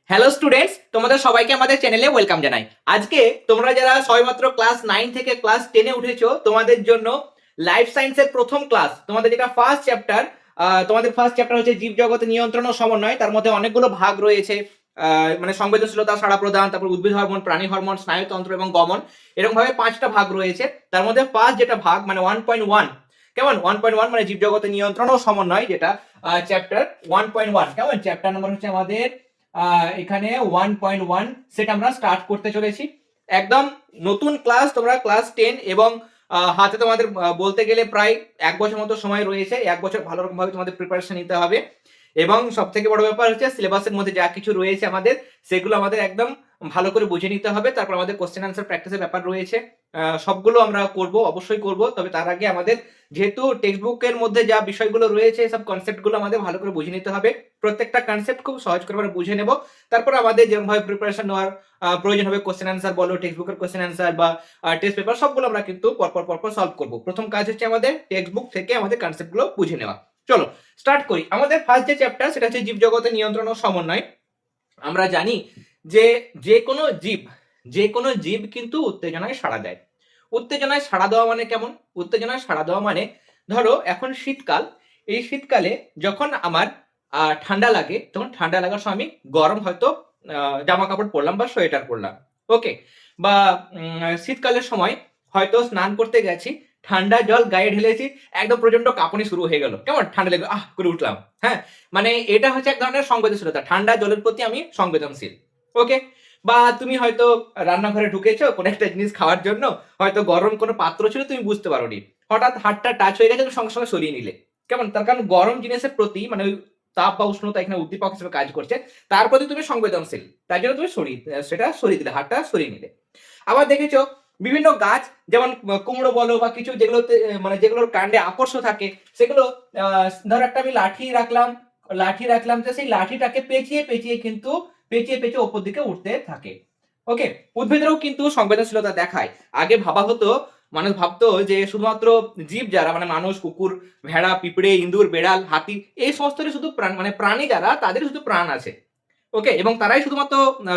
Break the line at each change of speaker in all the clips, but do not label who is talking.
Hello students, তোমাদের সবাইকে আমাদের চ্যানেলে ওয়েলকাম জানাই। আজকে তোমরা যারা সবেমাত্র ক্লাস 9 থেকে ক্লাস 10 এ উঠেছো, তোমাদের জন্য লাইফ সায়েন্সের প্রথম ক্লাস, তোমাদের যেটা ফার্স্ট চ্যাপ্টার, তোমাদের ফার্স্ট চ্যাপ্টার হচ্ছে জীবজগত নিয়ন্ত্রণ ও সমন্বয়। তার মধ্যে অনেকগুলো ভাগ রয়েছে, মানে সংবেদনশীলতা, সাড়া প্রদান, তারপর উদ্ভিদ হরমোন, প্রাণী হরমোন, স্নায়ুতন্ত্র এবং গমন, এরকম ভাবে 5টা ভাগ রয়েছে। তার মধ্যে ফার্স্ট যেটা ভাগ মানে 1.1, কেমন 1.1 মানে জীবজগতের নিয়ন্ত্রণ ও সমন্বয়, যেটা চ্যাপ্টার 1.1, কেমন চ্যাপ্টার নাম্বার হচ্ছে আমাদের এখানে 1.1 সেটা আমরা স্টার্ট করতে চলেছি। একদম নতুন ক্লাস, তোমরা ক্লাস 10 এবং হাতে তোমাদের বলতে গেলে প্রায় 1 বছর মতো সময় রয়েছে। 1 বছর ভালো রকম ভাবে তোমাদের প্রিপারেশন নিতে হবে এবং সব থেকে বড় ব্যাপার হচ্ছে সিলেবাসের মধ্যে যা কিছু রয়েছে আমাদের, সেগুলো আমাদের একদম ভালো করে বুঝে নিতে হবে। তারপর আমাদের কোশ্চেন আনসার প্র্যাকটিসের ব্যাপার রয়েছে, সবগুলো আমরা করব, অবশ্যই করব। তবে তার আগে আমাদের যেহেতু টেক্সট বুকের মধ্যে যা বিষয়গুলো রয়েছে, সব কনসেপ্টগুলো আমাদের ভালো করে বুঝে নিতে হবে। প্রত্যেকটা কনসেপ্ট খুব সহজ করে আমরা বুঝে নেব। তারপর আমাদের যেভাবে প্রিপারেশন নেওয়ার প্রয়োজন হবে, কোশ্চেন আনসার বলো, টেক্সট বুকের কোশ্চেন আনসার বা টেস্ট পেপার, সবগুলো আমরা কিন্তু পরপর সলভ করব। প্রথম কাজ হচ্ছে আমাদের টেক্সট বুক থেকে আমাদের কনসেপ্টগুলো বুঝে নেওয়া। চলো স্টার্ট করি। আমাদের ফার্স্ট যে চ্যাপ্টার সেটা হচ্ছে জীবজগতের নিয়ন্ত্রণ ও সমন্বয়। আমরা জানি যে যে কোনো জীব কিন্তু উত্তেজনায় সাড়া দেয়। উত্তেজনায় সাড়া দেওয়া মানে কেমন? উত্তেজনায় সাড়া দেওয়া মানে, ধরো এখন শীতকাল, এই শীতকালে যখন আমার ঠান্ডা লাগে, তখন ঠান্ডা লাগার সময় আমি গরম হয়তো জামা কাপড় পরলাম বা সোয়েটার পরলাম, ওকে। বা শীতকালের সময় হয়তো স্নান করতে গেছি, ঠান্ডা জল গায়ে ঢেলেছি, একদম প্রচন্ড কাঁপুনি শুরু হয়ে গেল, কেমন ঠান্ডা লেগে আহ করে উঠলাম। হ্যাঁ, মানে এটা হচ্ছে এক ধরনের সংবেদনশীলতা, ঠান্ডা জলের প্রতি আমি সংবেদনশীল, ওকে। বা তুমি হয়তো রান্নাঘরে ঢুকেছো কোনো একটা জিনিস খাওয়ার জন্য, হয়তো গরম কোনো পাত্র ছিল, তুমি বুঝতে পারোনি, হঠাৎ হাতটা টাচ হয়ে গেছে, তুমি সঙ্গে সঙ্গে সরিয়ে নিলে, কেমন? তার কারণ গরম জিনিসের প্রতি মানে ওই তাপ বা উষ্ণতা এখানে উদ্দীপক হিসেবে কাজ করছে, তার প্রতি তুমি সংবেদনশীল, তাই জন্য তুমি সেটা সরিয়ে দিলে, হাতটা সরিয়ে নিলে। আবার দেখেছো বিভিন্ন গাছ, যেমন কুমড়ো বলো বা কিছু যেগুলোতে মানে যেগুলোর কাণ্ডে আকর্ষ থাকে, সেগুলো ধরো একটা আমি লাঠি রাখলাম, তো সেই লাঠিটাকে পেঁচিয়ে কিন্তু পেঁচিয়ে ওপর দিকে উঠতে থাকে, ওকে। উদ্ভিদেরও কিন্তু সংবেদনশীলতা দেখায়। আগে ভাবা হতো, মানুষ ভাবতো যে শুধুমাত্র জীব যারা মানে মানুষ, কুকুর, ভেড়া, পিঁপড়ে, ইঁদুর, বেড়াল, হাতি, এই সমস্তরই শুধু প্রাণ মানে প্রাণী যারা, তাদের শুধু প্রাণ আছে, ওকে, এবং তারাই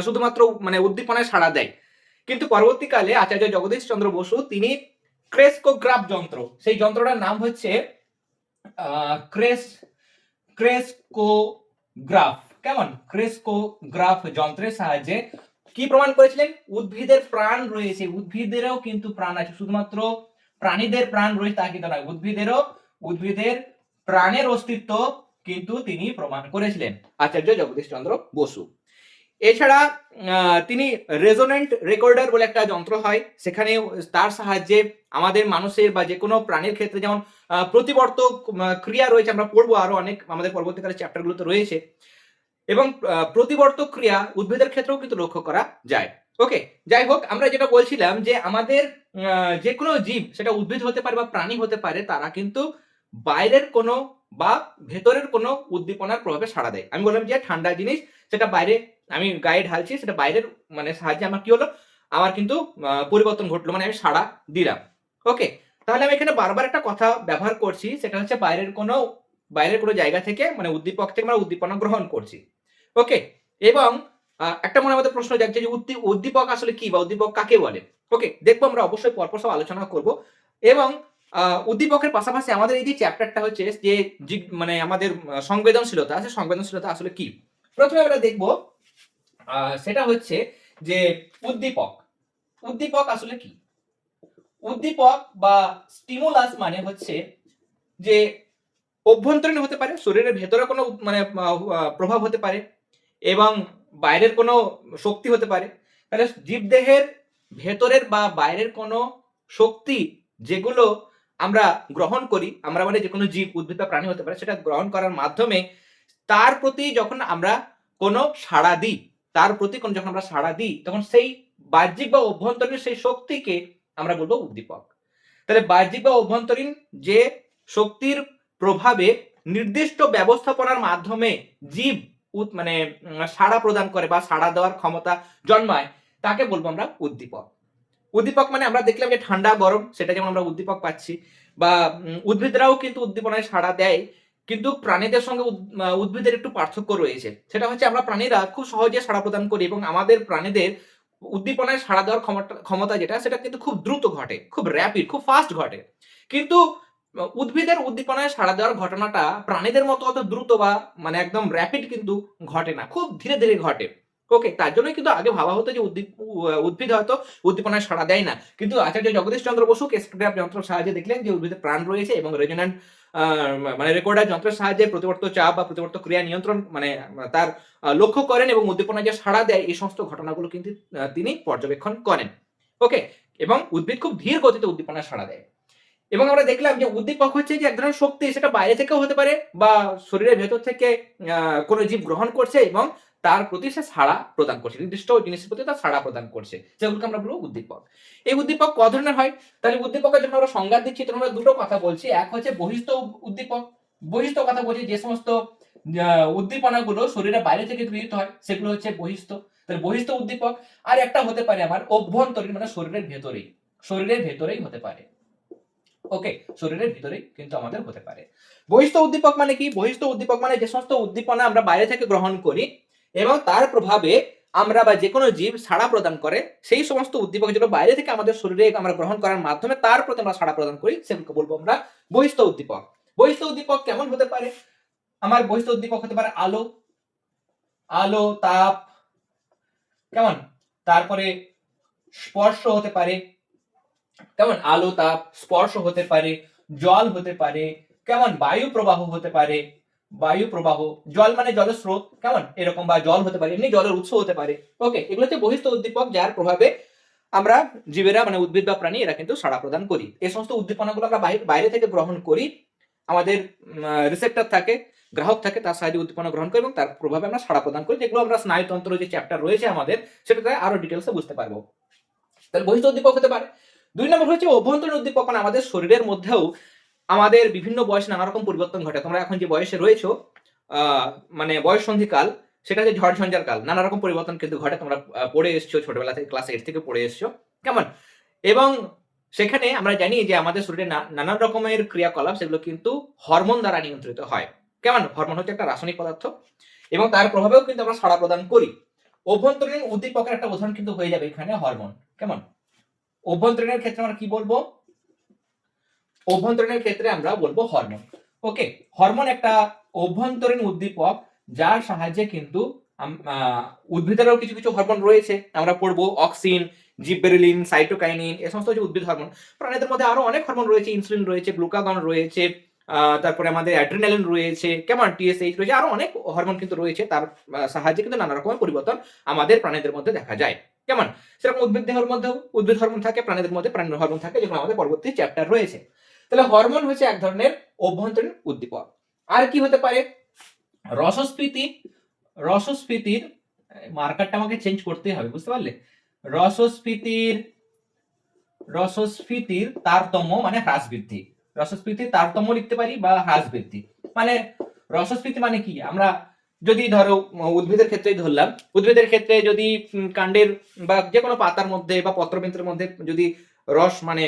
শুধুমাত্র মানে উদ্দীপনায় সাড়া দেয়। কিন্তু পরবর্তীকালে আচার্য জগদীশ চন্দ্র বসু তিনি ক্রেস্কোগ্রাফ যন্ত্র, সেই যন্ত্রটার নাম হচ্ছে ক্রেস ক্রেস্কোগ্রাফ, কেমন ক্রেস্কোগ্রাফ যন্ত্রের সাহায্যে কি প্রমাণ করেছিলেন? উদ্ভিদের প্রাণ রয়েছে, উদ্ভিদেরও কিন্তু প্রাণ আছে, শুধুমাত্র প্রাণীদের প্রাণ রয়েছে তা কিন্তু নয়, উদ্ভিদের প্রাণের অস্তিত্ব কিন্তু তিনি প্রমাণ করেছিলেন, আচার্য জগদীশ চন্দ্র বসু। এছাড়া তিনি রেজোনেন্ট রেকর্ডার বলে একটা যন্ত্র হয়, সেখানে তার সাহায্যে আমাদের মানুষের বা যে কোনো প্রাণীর ক্ষেত্রে যেমন প্রতিবর্তক ক্রিয়া রয়েছে, আমরা পড়বো আরো অনেক আমাদের পরবর্তীকালে চ্যাপ্টারগুলোতে রয়েছে, এবং প্রতিবর্তক ক্রিয়া উদ্ভিদের ক্ষেত্রেও কিন্তু লক্ষ্য করা যায়, ওকে। যাই হোক, আমরা যেটা বলছিলাম যে আমাদের যে কোনো জীব, সেটা উদ্ভিদ হতে পারে বা প্রাণী হতে পারে, তারা কিন্তু বাইরের কোনো বা ভেতরের কোনো উদ্দীপনার প্রভাবে সাড়া দেয়। আমি বললাম যে ঠান্ডা জিনিস, সেটা বাইরে আমি গায়ে ঢালছি, সেটা বাইরের মানে সাহায্যে আমার কি হলো, আমার কিন্তু পরিবর্তন ঘটলো, মানে আমি সাড়া দিলাম, ওকে। তাহলে আমি এখানে বারবার একটা কথা ব্যবহার করছি, সেটা হচ্ছে বাইরের কোনো জায়গা থেকে মানে উদ্দীপক থেকে আমরা উদ্দীপনা গ্রহণ করছি, ওকে। এবং একটা মনে আমাদের প্রশ্ন জাগছে যে উদ্দীপক আসলে কি বা উদ্দীপক কাকে বলে, ওকে। দেখবো আমরা অবশ্যই পরপর সব আলোচনা করব। এবং উদ্দীপকের পাশাপাশি আমাদের এই যে চ্যাপ্টারটা হচ্ছে যে মানে আমাদের সংবেদনশীলতা আছে, সংবেদনশীলতা আসলে কি, প্রথমে আমরা দেখব সেটা হচ্ছে যে উদ্দীপক উদ্দীপক আসলে কি। উদ্দীপক বা স্টিমুলাস মানে হচ্ছে যে অভ্যন্তরীণ হতে পারে, শরীরের ভেতরে কোনো মানে প্রভাব হতে পারে, এবং বাইরের কোনো শক্তি হতে পারে। তাহলে জীবদেহের ভেতরের বা বাইরের কোনো শক্তি যেগুলো আমরা গ্রহণ করি, আমরা মানে যে কোনো জীব, উদ্ভিদ বা প্রাণী হতে পারে, সেটা গ্রহণ করার মাধ্যমে তার প্রতি যখন আমরা কোনো সাড়া দিই, যখন আমরা সাড়া দিই, তখন সেই বাহ্যিক বা অভ্যন্তরীণ সেই শক্তিকে আমরা বলবো উদ্দীপক। তাহলে বাহ্যিক বা অভ্যন্তরীণ যে শক্তির প্রভাবে নির্দিষ্ট ব্যবস্থাপনার মাধ্যমে জীব মানে সাড়া প্রদান করে বা সাড়া দেওয়ার ক্ষমতা জন্মায়, তাকে বলবো আমরা উদ্দীপক। উদ্দীপক মানে আমরা দেখলাম যে ঠান্ডা গরম, সেটা যেমন আমরা উদ্দীপক পাচ্ছি, বা উদ্ভিদরাও কিন্তু উদ্দীপনায় সাড়া দেয়, কিন্তু প্রাণীদের সঙ্গে উদ্ভিদের একটু পার্থক্য রয়েছে। সেটা হচ্ছে আমরা প্রাণীরা খুব সহজে সাড়া প্রদান করি এবং আমাদের প্রাণীদের উদ্দীপনায় সাড়া দেওয়ার ক্ষমতা যেটা সেটা কিন্তু খুব দ্রুত ঘটে, খুব র‍্যাপিড, খুব ফাস্ট ঘটে। কিন্তু উদ্ভিদের উদ্দীপনায় সাড়া দেওয়ার ঘটনাটা প্রাণীদের মতো অত দ্রুত বা মানে একদম র‍্যাপিড কিন্তু ঘটে না। খুব ধীরে, ধীরে ঘটে। ওকে? তার জন্যই কিন্তু আগে ভাবা হতো যে উদ্ভিদ হয়তো উদ্দীপনায় সাড়া দেয় না। কিন্তু আচার্য জগদীশ চন্দ্র বসু কেসোগ্রাফ যন্ত্রের সাহায্যে দেখলেন যে উদ্ভিদে প্রাণ রয়েছে এবং রেজোন্যান্ট আ মানে রেকর্ডার যন্ত্রের সাহায্যে প্রতিবর্ত চাপ বা প্রতিবর্ত ক্রিয়া নিয়ন্ত্রণ মানে তার লক্ষ্য করেন এবং উদ্দীপনায় যে সাড়া দেয় এই সমস্ত ঘটনাগুলো কিন্তু তিনি পর্যবেক্ষণ করেন। ওকে? এবং উদ্ভিদ খুব ধীর গতিতে উদ্দীপনায় সাড়া দেয়। এবং আমরা দেখলাম যে উদ্দীপক হচ্ছে যে এক ধরনের শক্তি, সেটা বাইরে থেকেও হতে পারে বা শরীরের ভেতর থেকে কোনো জীব গ্রহণ করছে এবং তার প্রতি সে সাড়া প্রদান করছে। নির্দিষ্ট জিনিসের প্রতি তার সাড়া প্রদান করছে। যেগুলোকে আমরা বলবো উদ্দীপক। এই উদ্দীপক ক ধরনের হয়? তাহলে উদ্দীপকের যখন আমরা সংজ্ঞা দিচ্ছি তখন আমরা দুটো কথা বলছি। এক হচ্ছে বহিঃস্থ উদ্দীপক। বহিঃস্থ কথা বলছি যে সমস্ত উদ্দীপনাগুলো শরীরের বাইরে থেকে গৃহীত হয় সেগুলো হচ্ছে বহিঃস্থ। তাহলে বহিঃস্থ উদ্দীপক। আর একটা হতে পারে আমার অভ্যন্তরীণ, মানে শরীরের ভেতরেই। শরীরের ভেতরেই হতে পারে। ওকে, শরীরের ভিতরেই কিন্তু আমাদের হতে পারে। বহিঃস্থ উদ্দীপক মানে কি? বহিঃস্থ উদ্দীপক মানে যে সমস্ত উদ্দীপনা আমরা বাইরে থেকে গ্রহণ করি এবং তার প্রভাবে আমরা বা যেকোনো জীব সাড়া প্রদান করে, সেই সমস্ত উদ্দীপক যেগুলো বাইরে থেকে আমাদের শরীরে আমরা গ্রহণ করার মাধ্যমে তার প্রতি আমরা সাড়া প্রদান করি, সেগুলোকে বলবো আমরা বহিঃস্থ উদ্দীপক। বহিঃস্থ উদ্দীপক কেমন হতে পারে? আমার বহিঃস্থ উদ্দীপক হতে পারে আলো, আলো, তাপ, কেমন? তারপরে স্পর্শ হতে পারে, কেমন? আলো, তাপ, স্পর্শ হতে পারে, জল হতে পারে, কেমন? বায়ু প্রবাহ হতে পারে, বায়ু প্রবাহ, জল মানে জলের স্রোত, কেমন? এরকম, বা জল হতে পারে, এমনি জলের উৎস হতে পারে। ওকে, এগুলো হচ্ছে বহিঃস্থ উদ্দীপক যার প্রভাবে আমরা জীবেরা মানে উদ্ভিদ বা প্রাণী এরা কিন্তু সাড়া প্রদান করি। এই সমস্ত উদ্দীপনাগুলো আমরা বাইরে থেকে গ্রহণ করি। আমাদের রিসেপ্টর থাকে, গ্রাহক থাকে, তার সাহায্যে উদ্দীপনা গ্রহণ করি এবং তার প্রভাবে আমরা সাড়া প্রদান করি, যেগুলো আমরা স্নায়ুতন্ত্র যে চ্যাপ্টার রয়েছে আমাদের সেটাতে আরো ডিটেলসে বুঝতে পারবো। তাহলে বহিঃস্থ উদ্দীপক হতে পারে। ২ নম্বর হচ্ছে অভ্যন্তরীণ উদ্দীপক, মানে আমাদের শরীরের মধ্যেও আমাদের বিভিন্ন বয়সে নানা রকম পরিবর্তন ঘটে। তোমরা এখন যে বয়সে রয়েছো মানে বয়ঃসন্ধিকাল, সেটা হচ্ছে ঝড়-ঝঞ্ঝার কাল। নানা রকম পরিবর্তন কিন্তু ঘটে। তোমরা পড়ে এসছো ছোটবেলা থেকে, ক্লাস 8 থেকে পড়ে এসছো। কেমন? এবং সেখানে আমরা জানি যে আমাদের শরীরে নানান রকমের ক্রিয়াকলাপ সেগুলো কিন্তু হরমোন দ্বারা নিয়ন্ত্রিত হয়। কেমন? হরমোন হচ্ছে একটা রাসায়নিক পদার্থ এবং তার প্রভাবেও কিন্তু আমরা সাড়া প্রদান করি। অভ্যন্তরীণ উদ্দীপকের একটা উদাহরণ কিন্তু হয়ে যাবে এখানে হরমোন। কেমন? অভ্যন্তরীণের ক্ষেত্রে আমরা কি বলবো? অভ্যন্তরীণের ক্ষেত্রে আমরা বলবো হরমোন। ওকে, হরমোন একটা অভ্যন্তরীণ উদ্দীপক যার সাহায্যে কিন্তু উদ্ভিদেরও কিছু কিছু হরমোন রয়েছে, আমরা পড়বো অক্সিন, জিববেরেলিন, সাইটোকাইনিন, এই সমস্ত হচ্ছে উদ্ভিদ হরমোন। প্রাণীদের মধ্যে আরো অনেক হরমোন রয়েছে, ইনসুলিন রয়েছে, গ্লুকাগন রয়েছে, তারপরে আমাদের অ্যাড্রিনালিন রয়েছে, কেমন? টিএসএইচ রয়েছে, আরো অনেক হরমোন কিন্তু রয়েছে। তার সাহায্যে কিন্তু নানা রকমের পরিবর্তন আমাদের প্রাণীদের মধ্যে দেখা যায়। কেমন? সেরকম উদ্ভিদ দেহের মধ্যেও উদ্ভিদ হরমোন থাকে, প্রাণীদের মধ্যে প্রাণীর হরমোন থাকে, যেগুলো আমাদের পরবর্তী চ্যাপ্টার রয়েছে। তাহলে হরমোন হচ্ছে এক ধরনের অভ্যন্তরীণ উদ্দীপক। আর কি হতে পারে? রসস্ফীতি। রসস্ফীতির মার্কারটা আমাকে চেঞ্জ করতেই হবে, বুঝতে পারলে? রসস্ফীতির তারতম্য মানে হ্রাস বৃদ্ধি। রসস্ফীতির তারতম্য লিখতে পারি বা হ্রাস বৃদ্ধি। মানে রসস্ফীতি মানে কি? আমরা যদি ধরো উদ্ভিদের ক্ষেত্রেই ধরলাম, উদ্ভিদের ক্ষেত্রে যদি কাণ্ডের বা যে কোনো পাতার মধ্যে বা পত্রবৃন্তের মধ্যে যদি রস মানে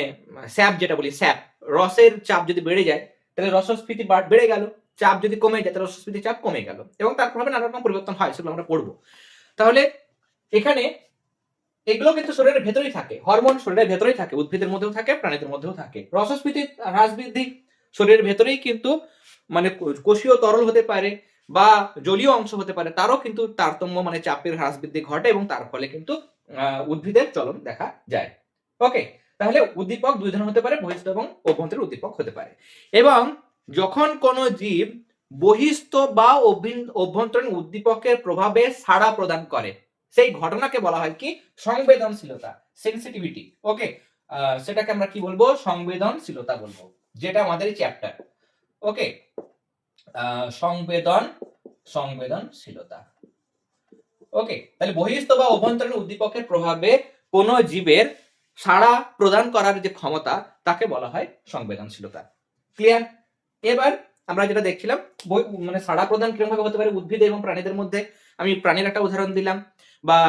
স্যাপ যেটা বলি, স্যাপ, রসের চাপ যদি বেড়ে যায় তাহলে রসস্ফীতি বেড়ে গেল। চাপ যদি কমে যায় তাহলে রসস্ফীতির চাপ কমে গেল এবং তার প্রভাবে নানা রকম পরিবর্তন হয়, সেগুলো আমরা পড়বো। তাহলে এখানে এগুলো কিন্তু শরীরের ভেতরেই থাকে। হরমোন শরীরের ভেতরেই থাকে, উদ্ভিদের মধ্যেও থাকে, প্রাণীদের মধ্যেও থাকে। রসস্ফীতির হ্রাস বৃদ্ধি শরীরের ভেতরেই কিন্তু মানে কোষীয় তরল হতে পারে বা জলীয় অংশ হতে পারে, তারও কিন্তু তারতম্য মানে চাপের হ্রাস বৃদ্ধি ঘটে এবং তার ফলে কিন্তু উদ্ভিদের চলন দেখা যায়। ওকে, তাহলে উদ্দীপক ২ ধরনের হতে পারে, বহিঃস্থ এবং অভ্যন্তরীণ উদ্দীপক হতে পারে। এবং যখন কোন জীব বহিঃস্থ বা অভ্যন্তরীণ উদ্দীপকের প্রভাবে সাড়া প্রদান করে, সেই ঘটনাকে বলা হয় কি? সংবেদনশীলতা, সেনসিটিভিটি। ওকে, সেটাকে আমরা কি বলবো? সংবেদনশীলতা বলবো, যেটা আমাদের চ্যাপ্টার। ওকে, সংবেদনশীলতা। ওকে, তাহলে বহিঃস্থ বা অভ্যন্তরীণ উদ্দীপকের প্রভাবে কোন জীবের সাড়া প্রদান করার যে ক্ষমতা তাকে বলা হয় সংবেদনশীলতা। ক্লিয়ার? এবার আমরা যেটা দেখছিলাম মানে সাড়া প্রদান কিরকম ভাবে হতে পারে উদ্ভিদ এবং প্রাণীদের মধ্যে, আমি প্রাণীর একটা উদাহরণ দিলাম। বা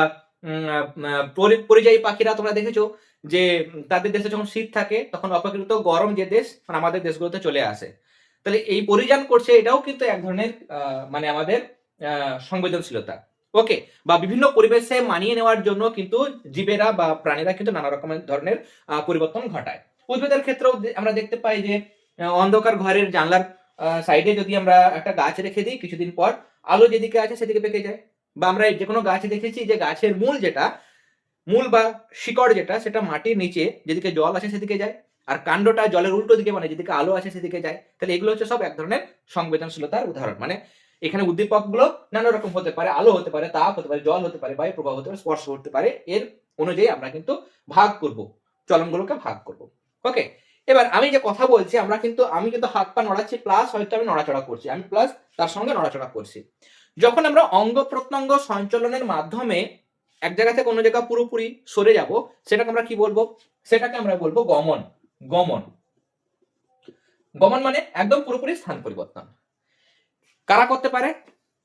পরিযায়ী পাখিরা তোমরা দেখেছো যে তাদের দেশে যখন শীত থাকে তখন অপেক্ষাকৃত গরম যে দেশ মানে আমাদের দেশগুলোতে চলে আসে। তাহলে এই পরিযান করছে, এটাও কিন্তু এক ধরনের মানে আমাদের সংবেদনশীলতা। ওকে, বা বিভিন্ন পরিবেশে মানিয়ে নেওয়ার জন্য কিন্তু জীবেরা বা প্রাণীরা কিন্তু নানা রকমের ধরনের পরিবর্তন ঘটায়। উদ্ভিদের ক্ষেত্রেও আমরা দেখতে পাই যে অন্ধকার ঘরের জানলার সাইডে যদি আমরা একটা গাছ রেখে দিই, কিছুদিন পর আলো যেদিকে আছে সেদিকে বেঁকে যায়। বা আমরা যে কোনো গাছে দেখেছি যে গাছের মূল বা শিকড় যেটা, সেটা মাটির নিচে যেদিকে জল আছে সেদিকে যায়, আর কাণ্ডটা জলের উল্টো দিকে, মানে যেদিকে আলো আছে সেদিকে যায়। তাহলে এগুলো হচ্ছে সব এক ধরনের সংবেদনশীলতার উদাহরণ। মানে এখানে উদ্দীপকগুলো নানা রকম হতে পারে, আলো হতে পারে, তাপ হতে পারে, জল হতে পারে, বায়ু প্রবাহ হতে পারে, স্পর্শ হতে পারে। এর অনুযায়ী আমরা কিন্তু ভাগ করব, চলনগুলোকে ভাগ করব। ওকে, এবার আমি যে কথা বলছি, আমি কিন্তু হাত পা নড়াচ্ছি, প্লাস হয়তো আমি নড়াচড়া করছি, আমি প্লাস তার সঙ্গে নড়াচড়া করছি। যখন আমরা অঙ্গ প্রত্যঙ্গ সঞ্চালনের মাধ্যমে এক জায়গা থেকে অন্য জায়গা পুরোপুরি সরে যাব, সেটাকে আমরা কি বলবো? সেটাকে আমরা বলবো গমন। গমন গমন মানে একদম পুরোপুরি স্থান পরিবর্তন। কারা করতে পারে?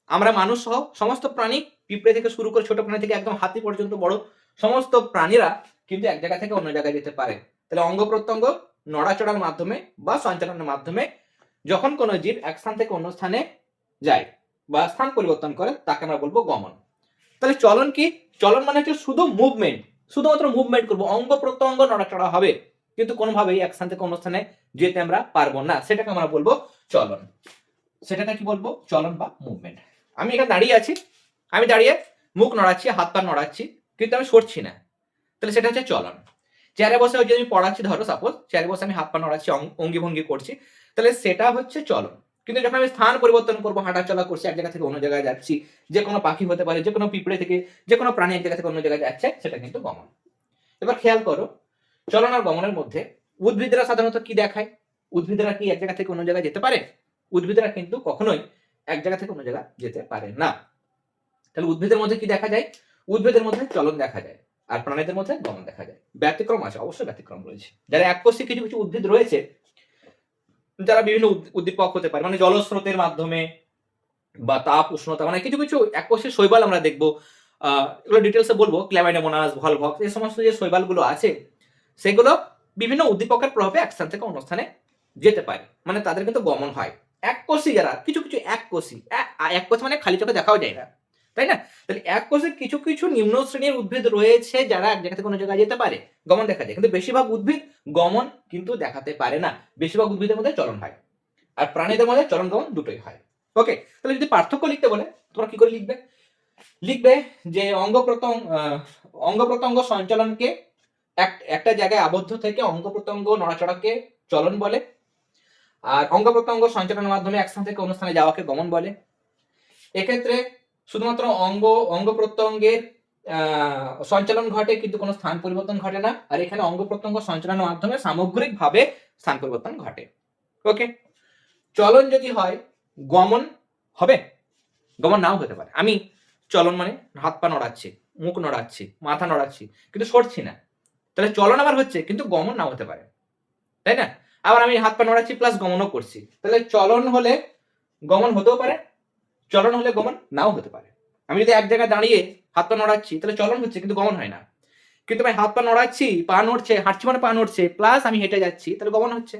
আমরা মানুষ সহ সমস্ত প্রাণী, পিঁপড়ে থেকে শুরু করে ছোট প্রাণী থেকে একদম হাতি পর্যন্ত বড় সমস্ত প্রাণীরা কিন্তু এক জায়গা থেকে অন্য জায়গায় যেতে পারে। তাহলে অঙ্গ প্রত্যঙ্গ নড়াচড়ার মাধ্যমে বা সঞ্চালনের মাধ্যমে যখন কোনো জীব এক স্থান থেকে অন্য স্থানে যায় বা স্থান পরিবর্তন করে, তাকে আমরা বলবো গমন। তাহলে চলন কি? চলন মানে হচ্ছে শুধু মুভমেন্ট, শুধুমাত্র মুভমেন্ট করবো, অঙ্গ প্রত্যঙ্গ নড়াচড়া হবে, কিন্তু কোনোভাবেই এক স্থান থেকে অন্য স্থানে যেতে আমরা পারবো না, সেটাকে আমরা বলবো চলন। সেটাকে কি বলবো? চলন বা মুভমেন্ট। আমি এখানে দাঁড়িয়ে আছি, আমি দাঁড়িয়ে মুখ নড়াচ্ছি, হাত পা নড়াচ্ছি, কিন্তু আমি সরছি না, তাহলে সেটা হচ্ছে চলন। চেয়ারে বসে যদি আমি পড়াচ্ছি, ধরো সাপোজ চেয়ারে বসে আমি হাত পা নড়াচ্ছি, অঙ্গি ভঙ্গি করছি, তাহলে সেটা হচ্ছে চলন। কিন্তু যখন আমি স্থান পরিবর্তন করবো, হাঁটা চলা করছি, এক জায়গা থেকে অন্য জায়গায় যাচ্ছি, যে কোনো পাখি হতে পারে, যে কোনো পিঁপড়ে থেকে যে কোনো প্রাণী এক জায়গা থেকে অন্য জায়গায় যাচ্ছে, সেটা কিন্তু গমন। এবার খেয়াল করো, চলন আর গমনের মধ্যে উদ্ভিদরা সাধারণত কি দেখায়? উদ্ভিদরা কি এক জায়গা থেকে অন্য জায়গায় যেতে পারে? উদ্ভিদরা কিন্তু কখনোই এক জায়গা থেকে অন্য জায়গা যেতে পারে না। তাহলে উদ্ভিদের মধ্যে কি দেখা যায়? উদ্ভিদের মধ্যে চলন দেখা যায়, আর প্রাণীদের মধ্যে গমন দেখা যায়। ব্যতিক্রম আছে, অবশ্যই ব্যতিক্রম রয়েছে। যারা এককোষী কিছু কিছু উদ্ভিদ রয়েছে, যারা বিভিন্ন উদ্দীপক হতে পারে, মানে জলস্রোতের মাধ্যমে বা তাপ উষ্ণতা, মানে কিছু কিছু এককোষী শৈবাল আমরা দেখবো, এগুলো ডিটেলসে বলবো, ক্ল্যামাইডোমোনাস, ভলভক্স, এই সমস্ত যে শৈবালগুলো আছে, সেগুলো বিভিন্ন উদ্দীপকের প্রভাবে এক স্থান থেকে অন্য স্থানে যেতে পারে, মানে তাদের কিন্তু গমন হয়। এককোষী যারা, কিছু কিছু এককোষী, এককোষী মানে খালি চোখে দেখাও যায় না, তাই না? তাহলে এককোষী কিছু কিছু নিম্ন শ্রেণীর উদ্ভিদ রয়েছে, যারা এক জায়গা থেকে কোনো জায়গায় যেতে পারে, গমন দেখা যায়, কিন্তু বেশিরভাগ উদ্ভিদ গমন কিন্তু দেখাতে পারে না। বেশিরভাগ উদ্ভিদের মধ্যে চলন হয়, আর প্রাণীদের মধ্যে চলন গমন দুটোই হয়। ওকে, তাহলে যদি পার্থক্য লিখতে বলে, তোমরা কি করে লিখবে? লিখবে যে অঙ্গ প্রত্যঙ্গ সঞ্চালনকে একটা জায়গায় আবদ্ধ থেকে অঙ্গ প্রত্যঙ্গ নড়াচড়াকে চলন বলে, আর অঙ্গ প্রত্যঙ্গ সঞ্চালনের মাধ্যমে এক স্থান থেকে অন্য স্থানে যাওয়াকে গমন বলে। এক্ষেত্রে শুধুমাত্র অঙ্গ প্রত্যঙ্গের সঞ্চালন ঘটে, কিন্তু কোনো স্থান পরিবর্তন ঘটে না, আর এখানে অঙ্গ প্রত্যঙ্গ সঞ্চালনের মাধ্যমে সামগ্রিকভাবে স্থান পরিবর্তন ঘটে। ওকে, চলন যদি হয়, গমন হবে, গমন নাও হতে পারে। আমি চলন মানে হাত পা নড়াচ্ছি, মুখ নড়াচ্ছি, মাথা নড়াচ্ছি, কিন্তু সরছি না, তাহলে চলন আবার হচ্ছে, কিন্তু গমন নাও হতে পারে, তাই না? আবার আমি হাত পা নড়াচ্ছি প্লাস গমনও করছি, তাহলে চলন হলে গমন হতেও পারে, চলন হলে গমন নাও হতে পারে। আমি যদি এক জায়গায় দাঁড়িয়ে হাত পা নড়াচ্ছি, তাহলে চলন হচ্ছে, কিন্তু গমন হয় না। কিন্তু আমি হাত পা নড়াচ্ছি, পা নড়ছে, হাঁটছি মানে পা নড়ছে, প্লাস আমি হেঁটে যাচ্ছি, তাহলে গমন হচ্ছে।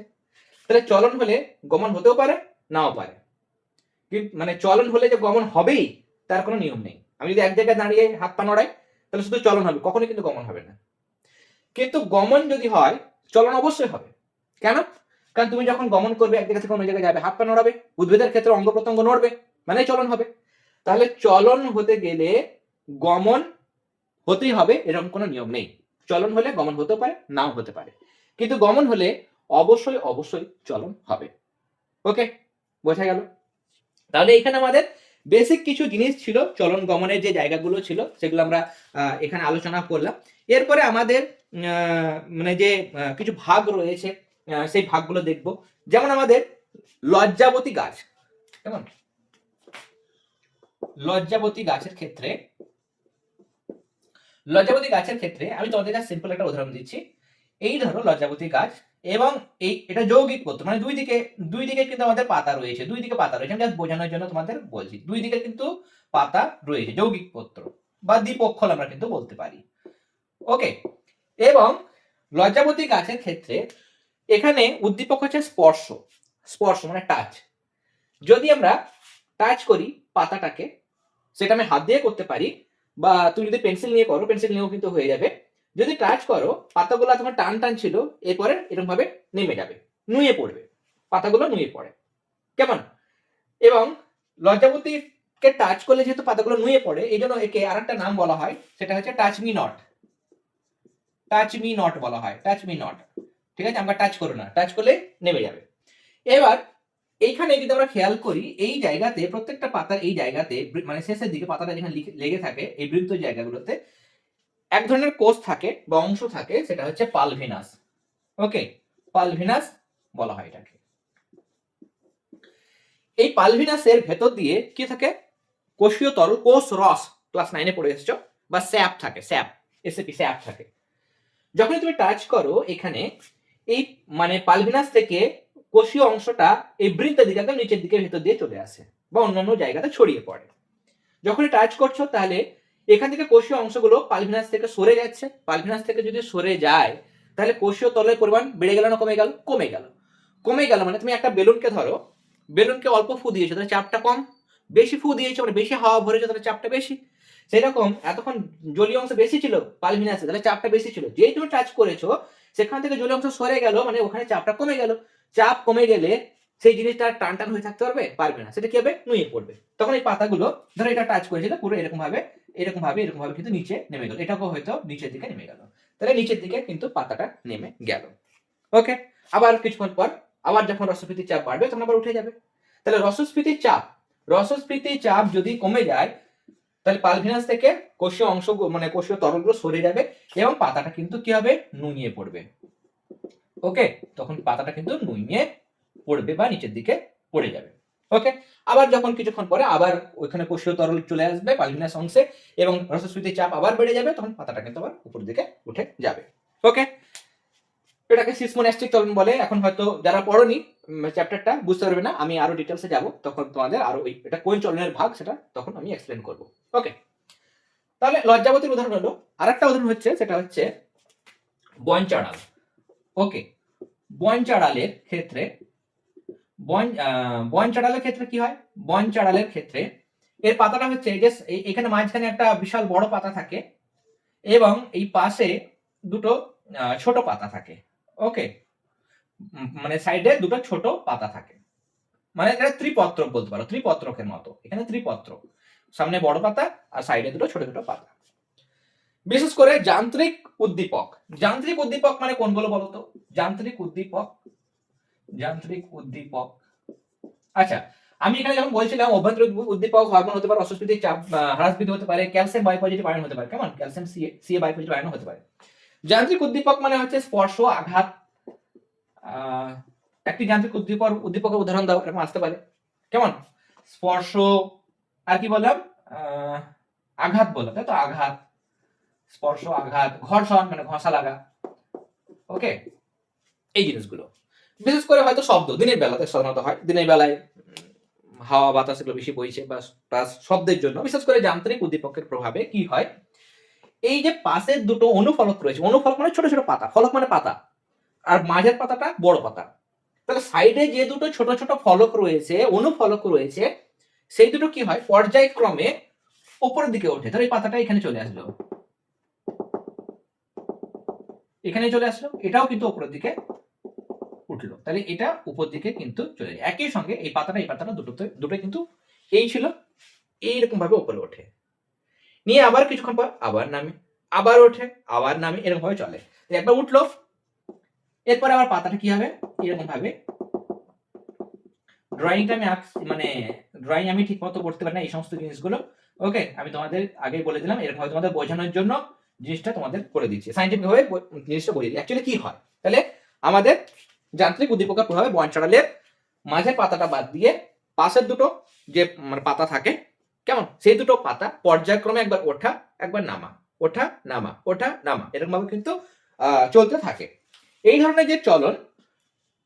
তাহলে চলন হলে গমন হতেও পারে, নাও পারে। মানে চলন হলে যে গমন হবেই তার কোনো নিয়ম নেই। আমি যদি এক জায়গায় দাঁড়িয়ে হাত পা নড়াই, তাহলে শুধু চলন হবে, কখনোই কিন্তু গমন হবে না। কিন্তু গমন যদি হয়, চলন অবশ্যই হবে। কেন? কারণ তুমি যখন গমন করবে, এক জায়গা থেকে অন্য জায়গায় যাবে, হাত পা নড়াবে, উদ্ভিদের ক্ষেত্রে অঙ্গ প্রত্যঙ্গ নড়বে, মানে চলন হবে। তাহলে চলন হতে গেলে গমন হতেই হবে, এরকম কোনো নিয়ম নেই। চলন হলে গমন হতে পারে, নাও হতে পারে, কিন্তু গমন হলে অবশ্যই অবশ্যই চলন হবে। ওকে, বোঝা গেল? তাহলে এখানে আমাদের বেসিক কিছু জিনিস ছিল, চলন গমনের যে জায়গাগুলো ছিল সেগুলো আমরা এখানে আলোচনা করলাম। এরপরে আমাদের মানে যে কিছু ভাগ রয়েছে, সেই ভাগগুলো দেখব। যেমন আমাদের লজ্জাবতী গাছ, কেমন? লজ্জাবতী গাছের ক্ষেত্রে আমি তোমাদের কাছে সিম্পল একটা উদাহরণ দিচ্ছি। এই ধরো লজ্জাবতী গাছ, এবং এটা যৌগিক পত্র, মানে দুই দিকে কিন্তু আমাদের পাতা রয়েছে, দুই দিকে পাতা রয়েছে। আমি জাস্ট বোঝানোর জন্য তোমাদের বলছি, দুই দিকে কিন্তু পাতা রয়েছে, যৌগিক পত্র বা দ্বিপক্ষল আমরা কিন্তু বলতে পারি। ওকে, এবং লজ্জাবতী গাছের ক্ষেত্রে এখানে উদ্দীপক হচ্ছে স্পর্শ। স্পর্শ মানে টাচ। যদি আমরা টাচ করি পাতাটাকে, সেটা আমি হাত দিয়ে করতে পারি, বা তুমি যদি পেন্সিল নিয়ে করো, পেন্সিল নিয়েও কিন্তু হয়ে যাবে। যদি টাচ করো, পাতাগুলো তোমার টান টান ছিল, এরপরে এরকম ভাবে নেমে যাবে, নুয়ে পড়বে, পাতাগুলো নুয়ে পড়ে, কেমন? এবং লজ্জাবতীকে টাচ করলে যেহেতু পাতাগুলো নুয়ে পড়ে, এই জন্য একে আরেকটা নাম বলা হয়, সেটা হচ্ছে touch me not. Touch me not বলা হয়, টাচ মি নট। ঠিক আছে, আমরা টাচ করো না, টাচ করলে নেমে যাবে। এবার এইখানে যদি আমরা খেয়াল করি, এই জায়গাতে প্রত্যেকটা পাতার এই জায়গাতে মানে শেষের দিকে পাতাটা যেখানে লেগে থাকে, এই বৃত্ত জায়গাগুলোতে এক ধরনের কোষ থাকে বা অংশ থাকে, সেটা হচ্ছে পালভিনাস। ওকে, পালভিনাস বলা হয় এটাকে। এই পালভিনাসের ভেতর দিয়ে কি থাকে? কোষীয় তরল, কোষ রস, ক্লাস 9 পড়ে এসেছো, বা স্যাপ থাকে, স্যাপ, এসএপি, স্যাপ থাকে। যখন তুমি টাচ করো এখানে, এই মানে পালভিনাস থেকে কোষীয় অংশটা এই বৃত্তের দিকে একদম নিচের দিকে ভেতর দিয়ে চলে আসে বা অন্যান্য জায়গাতে ছড়িয়ে পড়ে। যখনই টাচ করছো, তাহলে এখান থেকে কোষীয় অংশগুলো পালভিনাস থেকে সরে যাচ্ছে। পালভিনাস থেকে যদি সরে যায়, তাহলে কোষীয় তরলের পরিমাণ বেড়ে গেল না কমে গেল? কমে গেল। কমে গেল মানে তুমি একটা বেলুনকে ধরো, বেলুনকে অল্প ফু দিয়েছো, তাহলে চাপটা কম। বেশি ফু দিয়েছো মানে বেশি হাওয়া ভরেছো, তাহলে চাপটা বেশি। সেরকম এতক্ষণ জলীয় অংশ বেশি ছিল পালভিনাসে, তাহলে চাপটা বেশি ছিল। যেই তুমি টাচ করেছো, সেখান থেকে জলীয় অংশ সরে গেল, মানে ওখানে চাপটা কমে গেল। চাপ কমে গেলে সেই জিনিসটা টান টান হয়ে থাকতে পারবে না, সেটা কি হবে? নুয়ে পড়বে। তখন এই পাতাগুলো, ধরো এটা টাচ করেছিল, পুরো এরকম ভাবে এরকম ভাবে এরকম ভাবে কিন্তু নিচে নেমে গেল, এটাকেও হয়তো নিচের দিকে নেমে গেল, তাহলে নিচের দিকে কিন্তু পাতাটা নেমে গেল। ওকে, আবার কিছুক্ষণ পর আবার যখন রসস্ফীতির চাপ বাড়বে, তখন আবার উঠে যাবে। তাহলে রসস্ফীতির চাপ যদি কমে যায়, তাহলে পালভিনাস থেকে কোষীয় অংশ মানে কোষীয় তরলগুলো সরে যাবে এবং পাতাটা কিন্তু কি হবে? নুয়ে পড়বে। ওকে, তখন পাতাটা কিন্তু নুয়ে পড়বে বা নিচের দিকে পড়ে যাবে। ওকে, আবার যখন কিছুক্ষণ পরে আবার ওইখানে কোষীয় তরল চলে আসবে পালভিনাস অংশে এবং রসস্ফীতির চাপ আবার বেড়ে যাবে, তখন পাতাটা কিন্তু আবার উপর দিকে উঠে যাবে। ওকে, এটাকে সিসমোনাস্টিক ত্বরণ বলে। এখন হয়তো যারা পড়োনি চ্যাপ্টারটা বুঝতে পারবে না, আমি আরো ডিটেলসে যাব, তখন তোমাদের আরো এটা কোন চলনের ভাগ সেটা তখন আমি এক্সপ্লেন করব। ওকে, তাহলে লজ্জাবতীর উদাহরণ হলো। আরেকটা উদাহরণ হচ্ছে, সেটা হচ্ছে বনচাঁড়াল। ওকে, বনচাঁড়ালের ক্ষেত্রে বনচাঁড়ালের ক্ষেত্রে কি হয়? বনচাঁড়ালের ক্ষেত্রে এর পাতাটা হচ্ছে যে এখানে মাঝখানে একটা বিশাল বড় পাতা থাকে এবং এই পাশে দুটো ছোট পাতা থাকে। ওকে, মানে সাইডে দুটো ছোট পাতা থাকে, মানে এটা ত্রিপত্রক বলতে পারো, ত্রিপত্রকের মতো। এখানে ত্রিপত্রক, সামনে বড় পাতা আর সাইডে দুটো ছোট ছোট পাতা। বিশেষ করে যান্ত্রিক উদ্দীপক। যান্ত্রিক উদ্দীপক মানে কোনগুলো বলতো? যান্ত্রিক উদ্দীপক, যান্ত্রিক উদ্দীপক। আচ্ছা, আমি এখানে যখন বলছিলাম অভ্যন্তরীণ উদ্দীপক হরমোন হতে পারে, অস্বস্তির চাপ হ্রাস বৃদ্ধি হতে পারে, ক্যালসিয়াম বায়োপজিটিভ আয়ন হতে পারে, কেমন? ক্যালসিয়াম সি বায়োপজিটিভ আয়ন হতে পারে। যান্ত্রিক উদ্দীপক মানে হচ্ছে স্পর্শ, আঘাত। একটি যান্ত্রিক উদ্দীপকের উদাহরণ দাও, এরকম আসতে পারে, কেমন? স্পর্শ, আর কি বললাম? আঘাত বললাম, তাই তো? আঘাত, স্পর্শ, আঘাত, ঘর্ষণ মানে ঘষা লাগা। ওকে, এই জিনিসগুলো বিশেষ করে হয়তো শব্দ দিনের বেলাতে সাধারণত হয়। দিনের বেলায় হাওয়া বাতাস এগুলো বেশি বইছে, বা প্লাস শব্দের জন্য। বিশেষ করে যান্ত্রিক উদ্দীপকের প্রভাবে কি হয়, এই যে পাশের দুটো অনুফলক রয়েছে, অনুফলক মানে ছোট ছোট পাতা, ফলক মানে পাতা, আর মাঝের পাতাটা বড় পাতা, তাহলে সাইডে যে দুটো ছোট ছোট ফলক রয়েছে, অনুফলক রয়েছে, সেই দুটো কি হয়? পর্যায়ক্রমে উপরের দিকে ওঠে। ধর এই পাতাটা এখানে চলে আসলো, এখানে চলে আসলো, এটাও কিন্তু উপরের দিকে উঠলো, তাহলে এটা উপর দিকে কিন্তু চলে যায়। একই সঙ্গে এই পাতাটা দুটো কিন্তু এই ছিল, এইরকম ভাবে উপরে ওঠে, নিয়ে আবার কিছুক্ষণ পর আবার নামে, আবার ওঠে, আবার নামে, এরকম ভাবে চলে। একবার উঠলো, এরপরে আবার পাতাটা কি হবে? এরকম ভাবে, ড্রয়িংটা আমি মানে ড্রয়িং আমি ঠিক মতো করতে পারি না এই সমস্ত জিনিসগুলো। ওকে, আমি তোমাদের আগে বলে দিলাম, এরকম ভাবে তোমাদের বোঝানোর জন্য জিনিসটা তোমাদের করে দিচ্ছি, সাইন্টিফিক ভাবে জিনিসটা বলে দিই অ্যাকচুয়ালি কি হয়। তাহলে আমাদের যান্ত্রিক উদ্দীপকের প্রভাবে বনচাঁড়ালের মাঝের পাতাটা বাদ দিয়ে পাশের দুটো যে মানে পাতা থাকে, কেমন? সেই দুটো পাতা পর্যায়ক্রমে একবার ওঠা, একবার নামা, ওঠা নামা, ওঠা নামা, এরকম ভাবে কিন্তু চলতে থাকে। এই ধরনের যে চলন,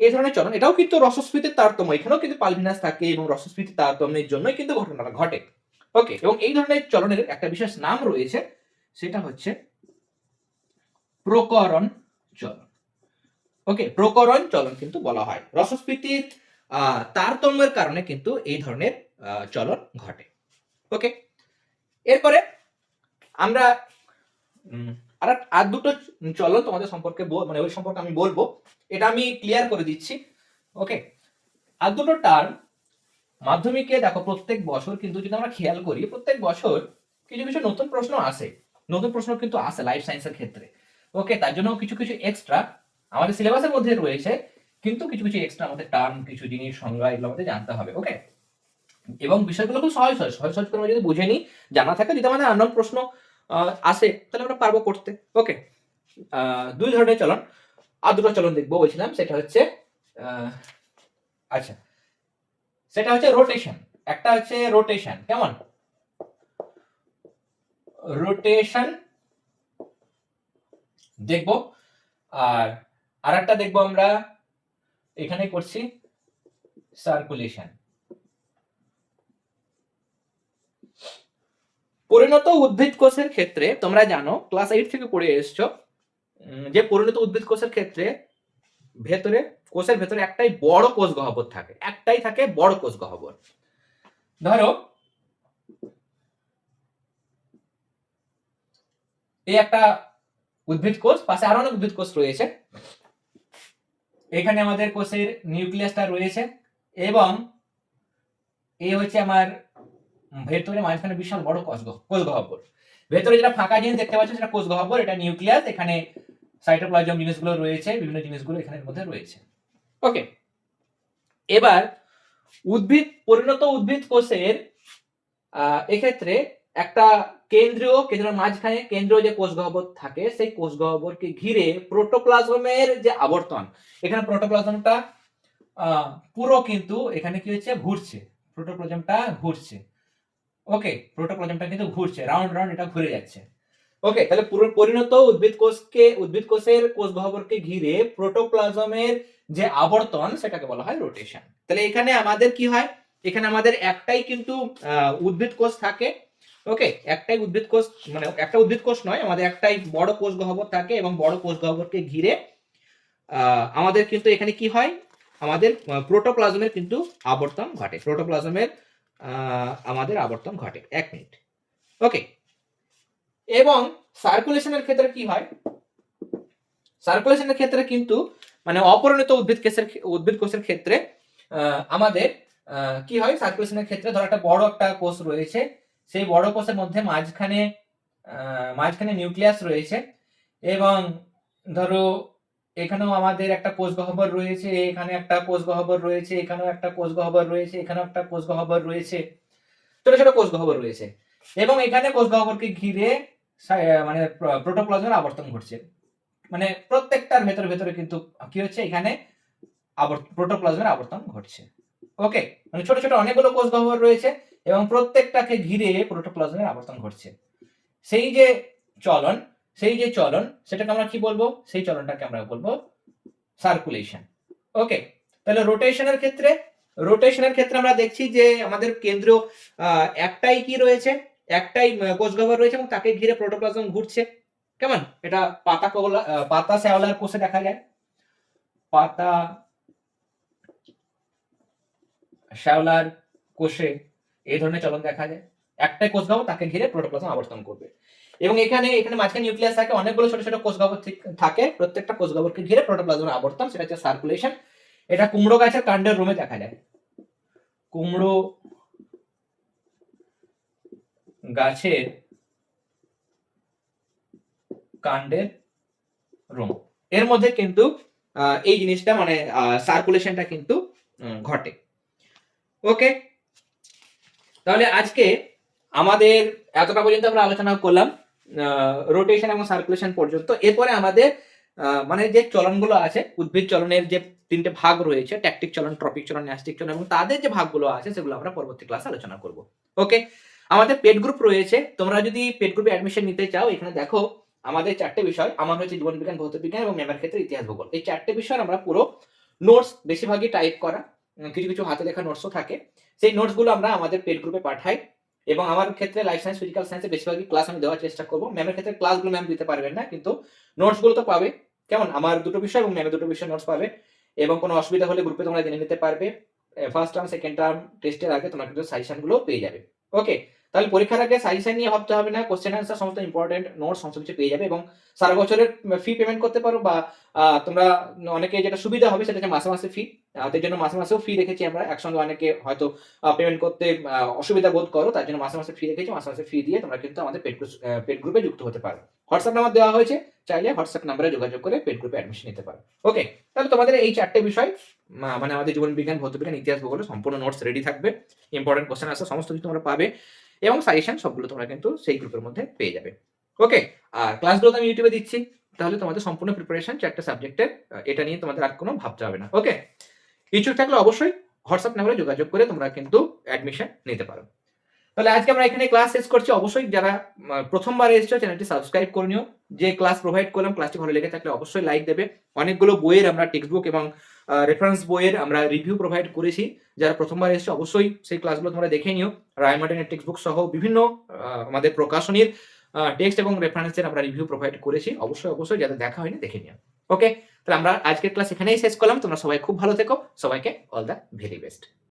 এই ধরনের চলন, এটাও কিন্তু রসস্ফীতির তারতম্য, এখানেও কিন্তু পালভিনাস থাকে এবং রসস্ফীতির তারতম্যের জন্যই কিন্তু ঘটনাটা ঘটে। ওকে, এবং এই ধরনের চলনের একটা বিশেষ নাম রয়েছে, সেটা হচ্ছে প্রকরণ চলন। ওকে, প্রকরণ চলন কিন্তু বলা হয়। রসস্ফীতির তারতম্যের কারণে কিন্তু এই ধরনের চলন ঘটে। ওকে, এরপরে আমরা আর দুটো চলন তোমাদের সম্পর্কে মানে ওই সম্পর্কে আমি বলবো, এটা আমি ক্লিয়ার করে দিচ্ছি। ওকে, আর দুটো টার্ম মাধ্যমিকে দেখো প্রত্যেক বছর কিন্তু যদি আমরা খেয়াল করি প্রত্যেক বছর কিছু কিছু নতুন প্রশ্ন আসে, নতুন প্রশ্ন কিন্তু আসে লাইফ সায়েন্সের ক্ষেত্রে। ওকে, তার জন্য কিছু কিছু এক্সট্রা আমাদের সিলেবাসের মধ্যে রয়েছে, কিন্তু কিছু কিছু এক্সট্রা আমাদের টার্ম, কিছু জিনিস, সংজ্ঞা এগুলো আমাদের জানতে হবে। ওকে, এবং বিষয়গুলো খুব সহজ সহজ সহজ সহজ করে আমরা যদি বুঝে নিই, জানা থাকে, যদি আমাদের আননোন প্রশ্ন আসে তাহলে আমরা পারবো করতে। ওকে, দুই ধরনের চলন, আর দুটো চলন দেখবো বলছিলাম, সেটা হচ্ছে আচ্ছা, সেটা হচ্ছে রোটেশন। একটা হচ্ছে রোটেশন, কেমন রোটেশন দেখবো, আর আরেকটা দেখবো আমরা এখানে করছি সার্কুলেশন। পরিণত উদ্ভিদ কোষের ক্ষেত্রে তোমরা জানো ক্লাস 8 থেকে পড়ে এসছো যে পরিণত উদ্ভিদ কোষের ক্ষেত্রে ভেতরে, কোষের ভেতরে একটাই বড় কোষ গহ্বর থাকে, একটাই থাকে বড় কোষ গহ্বর। ধরো এই একটা উদ্ভিদ কোষ, পাশে আরো অনেক উদ্ভিদ কোষ রয়েছে, এখানে আমাদের কোষের নিউক্লিয়াসটা রয়েছে, এবং এই হচ্ছে আমার ভেতরে মাঝখানে বিশাল বড় কোষ গহ্বর। ভেতরে যেটা ফাঁকা জিনিস দেখতে পাচ্ছ সেটা কোষ গহ্বর, এটা নিউক্লিয়াস, এখানে সাইটোপ্লাজম জিনিসগুলো রয়েছে, বিভিন্ন জিনিসগুলো এখানের মধ্যে রয়েছে। ওকে, এবার উদ্ভিদ, পরিণত উদ্ভিদ কোষের এক্ষেত্রে একটা কেন্দ্রের মাঝখানে কেন্দ্রীয় যে কোষ গহ্বর থাকে, সেই কোষ গহ্বরকে ঘিরে প্রোটোপ্লাজমের যে আবর্তন, এখানে প্রোটোপ্লাজমটা পুরো কিন্তু এখানে কি হচ্ছে, ঘুরছে, প্রোটোপ্লাজমটা ঘুরছে। ওকে, প্রোটোপ্লাজমটা কিন্তু ঘুরছে, রাউন্ড রাউন্ড এটা ঘুরে যাচ্ছে। ওকে, তাহলে পুরো পরিণত উদ্ভিদ কোষের কোষ গহ্বরকে ঘিরে প্রোটোপ্লাজমের যে আবর্তন সেটাকে বলা হয় রোটেশন। তাহলে এখানে আমাদের কি হয়, এখানে আমাদের একটাই কিন্তু উদ্ভিদ কোষ থাকে। ওকে, একটাই উদ্ভিদ কোষ, মানে একটা উদ্ভিদ কোষ নয়, আমাদের একটাই বড় কোষ গহ্বর থাকে, এবং বড় কোষ গহ্বরকে ঘিরে আমাদের কিন্তু এখানে কি হয়, আমাদের প্রোটোপ্লাজমের কিন্তু আবর্তন ঘটে, প্রোটোপ্লাজমের আমাদের আবর্তন ঘটে। 1 মিনিট। ওকে, এবং সার্কুলেশনের ক্ষেত্রে কি হয়, সার্কুলেশনের ক্ষেত্রে কিন্তু মানে অপরিণত উদ্ভিদ কোষের ক্ষেত্রে আমাদের কি হয়, সার্কুলেশনের ক্ষেত্রে ধরো একটা বড় একটা কোষ রয়েছে, সেই বড় কোষের মধ্যে মাঝখানে নিউক্লিয়াস রয়েছে, এবং ধরো এখানেও আমাদের একটা কোষ গহ্বর রয়েছে, এখানে একটা কোষ গহ্বর রয়েছে, এখানেও একটা কোষ গহ্বর রয়েছে, এখানেও একটা কোষ গহ্বর রয়েছে, ছোট ছোট কোষ গহ্বর রয়েছে, এবং এখানে কোষ গহ্বরকে ঘিরে মানে প্রোটোপ্লাজমের আবর্তন ঘটছে। মানে প্রত্যেকটার ভেতরে ভেতরে কিন্তু কি হচ্ছে, এখানে প্রোটোপ্লাজমের আবর্তন ঘটছে। ওকে, মানে ছোট ছোট অনেকগুলো কোষ গহ্বর রয়েছে এবং প্রত্যেকটাকে ঘিরে প্রোটোপ্লাজমের আবর্তন ঘটছে। সেই যে চলন সেটাকে আমরা কি বলবো, সেই চলনটাকে আমরা বলবো সার্কুলেশন। ওকে, তাহলে রোটেশনের ক্ষেত্রে আমরা দেখছি যে আমাদের কেন্দ্রীয় একটাই কি রয়েছে, একটাই কোষ গহ্বর রয়েছে, এবং তাকে ঘিরে প্রোটোপ্লাজম ঘুরছে। কেমন, এটা পাতা শ্যাওলার কোষে দেখা যায়, পাতা শ্যাওলার কোষে এই ধরনের চলন দেখা যায়, একটাই কোষ গহ্বর, তাকে ঘিরে প্রোটোপ্লাজম আবর্তন করবে, এবং এখানে মাঝখানে নিউক্লিয়াস থাকে, অনেকগুলো ছোট ছোট কোষ গহ্বর থাকে, প্রত্যেকটা কোষ গহ্বরকে ঘিরে প্রোটোপ্লাজমের আবর্তন, সেটা হচ্ছে সার্কুলেশন। এটা কুমড়ো গাছের কাণ্ডের রোমে দেখা যায়, কুমড়ো গাছের কাণ্ডের রোম, এর মধ্যে কিন্তু এই জিনিসটা মানে সার্কুলেশনটা কিন্তু ঘটে। ওকে, তাহলে আজকে আমাদের এতটা পর্যন্ত আমরা আলোচনা করলাম রোটেশন এবং সার্কুলেশন পর্যন্ত। এরপরে আমাদের মানে যে চলনগুলো আছে, উদ্ভিদ চলনের যে 3টে ভাগ রয়েছে, ট্যাকটিক চলন, ট্রপিক চলন, ন্যাস্টিক চলন, এবং তাদের যে ভাগগুলো আছে সেগুলো আমরা পরবর্তী ক্লাসে আলোচনা করব। ওকে, আমাদের পেড গ্রুপ রয়েছে, তোমরা যদি পেড গ্রুপে অ্যাডমিশন নিতে চাও, এখানে দেখো আমাদের 4টে বিষয়, আমার হচ্ছে জীবন বিজ্ঞান, ভৌত বিজ্ঞান, এবং ম্যামের ক্ষেত্রে ইতিহাস ভূগোল। এই 4টে বিষয় আমরা পুরো নোটস, বেশিরভাগই টাইপ করা, কিছু কিছু হাতে লেখা নোটসও থাকে, সেই নোটসগুলো আমরা আমাদের পেড গ্রুপে পাঠাই, এবং আমার ক্ষেত্রে লাইফ সায়েন্স, ফিজিক্যাল সায়েন্সের বেশিরভাগই ক্লাস আমি দেওয়ার চেষ্টা করবো। ম্যামের ক্ষেত্রে ক্লাসগুলো ম্যাম দিতে পারবেন না, কিন্তু নোটসগুলো তো পাবে। কেমন, আমার 2টো বিষয় এবং ম্যামের 2টো বিষয় নোটস পাবে, এবং কোনো অসুবিধা হলে গ্রুপে তোমরা জেনে নিতে পারবে। ফার্স্ট টার্ম সেকেন্ড টার্ম টেস্টের আগে তোমরা কিন্তু সাজেশনগুলো পেয়ে যাবে। ওকে, তাহলে পরীক্ষার আগে সাজেশন নিয়ে ভাবতে হবে না, কোশ্চেন অ্যান্সার সমস্ত ইম্পর্টেন্ট নোটস সমস্ত কিছু পেয়ে যাবে এবং সারা বছরের ফি পেমেন্ট করতে পারো বা তোমরা অনেকে যেটা সুবিধা হবে সেটা হচ্ছে মাসে মাসে ফি। তার জন্য মাসে মাসেও ফি রেখেছি আমরা, একসঙ্গে অনেকে হয়তো পেমেন্ট করতে অসুবিধা বোধ করো, তার জন্য মাসে মাসে ফি রেখেছি। মাসে মাসে ফি দিয়ে তোমরা কিন্তু আমাদের পেড গ্রুপে যুক্ত হতে পারো। হোয়াটসঅ্যাপ নাম্বার দেওয়া হয়েছে, চাইলে হোয়াটসঅ্যাপ নাম্বারে যোগাযোগ করে পেড গ্রুপে অ্যাডমিশন নিতে পারো। ওকে, তাহলে তোমাদের এই 4টে বিষয় মানে আমাদের জীবন বিজ্ঞান, ভৌত বিজ্ঞান, ইতিহাস, ভূগোল সম্পূর্ণ নোটস রেডি থাকবে, ইম্পর্টেন্ট কোশ্চেন আনসার সমস্ত কিছু তোমরা পাবে এবং সাজেশন সবগুলো তোমরা কিন্তু সেই গ্রুপের মধ্যে পেয়ে যাবে। ওকে, আর ক্লাসগুলো তো আমি ইউটিউবে দিচ্ছি, তাহলে তোমাদের সম্পূর্ণ প্রিপারেশন 4টে সাবজেক্টের, এটা নিয়ে তোমাদের আর কোনো ভাবতে হবে না। ওকে, ইচ্ছুক থাকলে অবশ্যই হোয়াটসঅ্যাপ নাম্বারে যোগাযোগ করে তোমরা কিন্তু অ্যাডমিশন নিতে পারো। তাহলে আজকে আমরা এখানে ক্লাস শেষ করছি। অবশ্যই যারা প্রথমবার এসেছো চ্যানেলটি সাবস্ক্রাইব করে নিও। যে ক্লাস প্রোভাইড করলাম ক্লাসটি ভালো লেগে থাকলে অবশ্যই লাইক দেবে। অনেকগুলো বইয়ের আমরা টেক্সট বুক এবং রেফারেন্স বইয়ের আমরা রিভিউ প্রোভাইড করেছি। যারা প্রথমবার এসেছো অবশ্যই সেই ক্লাসগুলো তোমরা দেখে নিও। রায় মার্টিনের টেক্সট বুক সহ বিভিন্ন আমাদের প্রকাশনীর টেক্সট এবং রেফারেন্সের আমরা রিভিউ প্রোভাইড করেছি। অবশ্যই যাদের দেখা হয়নি দেখে নিও। ওকে, তাহলে আমরা আজকের ক্লাস এখানেই শেষ করলাম। তোমরা সবাই খুব ভালো থেকো। সবাইকে অল দ্য ভেরি বেস্ট।